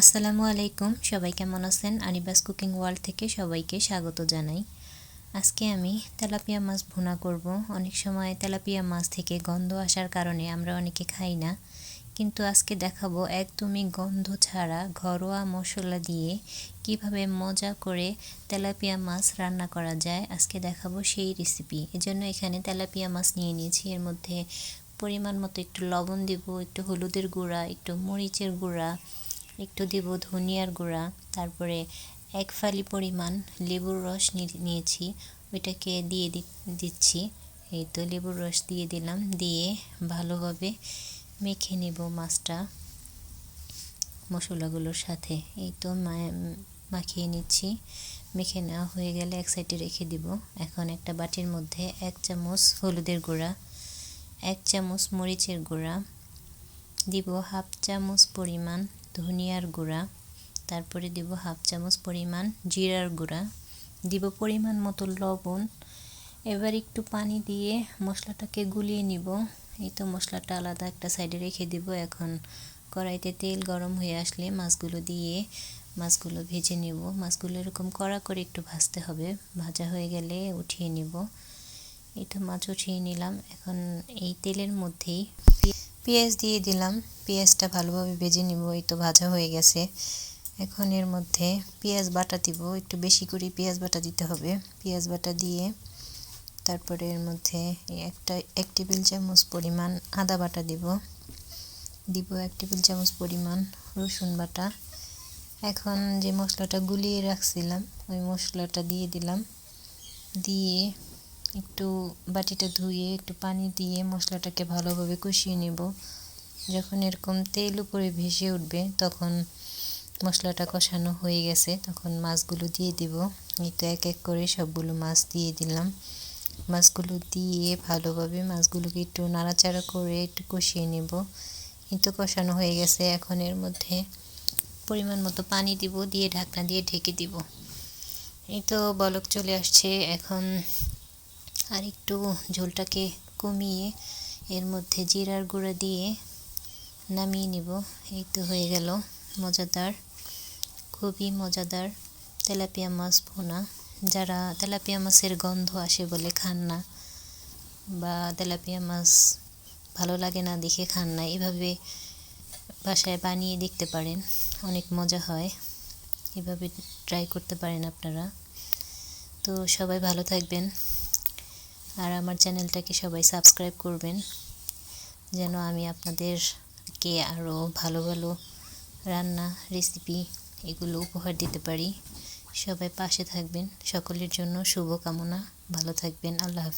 আসসালামু আলাইকুম, সবাই কেমন আছেন? আনিবাস কুকিং ওয়ার্ল্ড থেকে সবাইকে স্বাগত জানাই। আজকে আমি তেলাপিয়া মাছ ভুনা করব। অনেক সময় তেলাপিয়া মাছ থেকে গন্ধ আসার কারণে আমরা অনেকে খাই না, কিন্তু আজকে দেখাবো একদমই গন্ধ ছাড়া ঘরোয়া মশলা দিয়ে কিভাবে মজা করে তেলাপিয়া মাছ রান্না করা যায়। আজকে দেখাবো সেই রেসিপি। এজন্য এখানে তেলাপিয়া মাছ নিয়ে নিয়েছি। এর মধ্যে পরিমাণ মতো একটু লবণ দিব, একটু হলুদের গুঁড়া, একটু মরিচের গুঁড়া, একটু দিব ধনিয়ার গুঁড়া, তারপরে এক ফালি পরিমাণ লেবুর রস নিয়েছি, ওইটাকে দিয়ে দিচ্ছি। এই তো লেবুর রস দিয়ে দিলাম, দিয়ে ভালোভাবে মেখে নেব মাছটা মশলাগুলোর সাথে। এই তো মাখিয়ে নিচ্ছি। মেখে নেওয়া হয়ে গেলে এক সাইডে রেখে দিব। এখন একটা বাটির মধ্যে 1 চামচ হলুদের গুঁড়া, 1 চামচ মরিচের গুঁড়া দিব, 1/2 চামচ পরিমাণ ধনিয়ার গুঁড়া, তারপরে দিব 1/2 চামচ পরিমাণ জিরার গুঁড়া, দিব পরিমাণ মতো লবণ। এবার একটু পানি দিয়ে মশলাটাকে গুলিয়ে নিব। এই তো মশলাটা আলাদা একটা সাইডে রেখে দিব। এখন কড়াইতে তেল গরম হয়ে আসলে মাছগুলো দিয়ে মাছগুলো ভেজে নেব। মাছগুলো এরকম কড়া করে একটু ভাজতে হবে। ভাজা হয়ে গেলে উঠিয়ে নিব। এই তো মাছ উঠিয়ে নিলাম। এখন এই তেলের মধ্যেই পেঁয়াজ দিয়ে দিলাম। পেঁয়াজটা ভালোভাবে ভেজে নিব। এই তো ভাজা হয়ে গেছে। এখন এর মধ্যে পেঁয়াজ বাটা দিব। একটু বেশি করে পেঁয়াজ বাটা দিতে হবে। পেঁয়াজ বাটা দিয়ে তারপরে এর মধ্যে 1 টেবিল চামচ পরিমাণ আদা বাটা দিব 1 টেবিল চামচ পরিমাণ রসুন বাটা। এখন যে মশলাটা গুলিয়ে রাখছিলাম ওই মশলাটা দিয়ে দিলাম। দিয়ে একটু বাটিটা ধুয়ে একটু পানি দিয়ে মশলাটাকে ভালোভাবে কষিয়ে নেব। যখন এরকম তেল উপরে ভেসে উঠবে তখন মশলাটা কষানো হয়ে গেছে, তখন মাছগুলো দিয়ে দিব। এই তো এক এক করে সবগুলো মাছ দিয়ে দিলাম। মাছগুলো দিয়ে ভালোভাবে মাছগুলোকে একটু নাড়াচাড়া করে একটু কষিয়ে নেব। এই তো কষানো হয়ে গেছে। এখন এর মধ্যে পরিমাণ মতো পানি দিব, দিয়ে ঢাকনা দিয়ে ঢেকে দিব। এই তো বলক চলে আসছে। এখন আর একটু ঝোলটাকে কমিয়ে এর মধ্যে জিরার গুঁড়া দিয়ে নামিয়ে নিব। এই তো হয়ে গেল মজাদার, খুবই মজাদার তেলাপিয়া মাছ ভুনা। যারা তেলাপিয়া মাছের গন্ধ আসে বলে খান না, বা তেলাপিয়া মাছ ভালো লাগে না দেখে খান না, এভাবে বাসায় বানিয়ে দেখতে পারেন, অনেক মজা হয়। এভাবে ট্রাই করতে পারেন আপনারা। তো সবাই ভালো থাকবেন, আর আমার চ্যানেলটাকে সবাই সাবস্ক্রাইব করবেন, যেন আমি আপনাদেরকে আরও ভালো ভালো রান্না রেসিপি এগুলো উপহার দিতে পারি। সবাই পাশে থাকবেন। সকলের জন্য শুভকামনা। ভালো থাকবেন। আল্লাহ হাফেজ।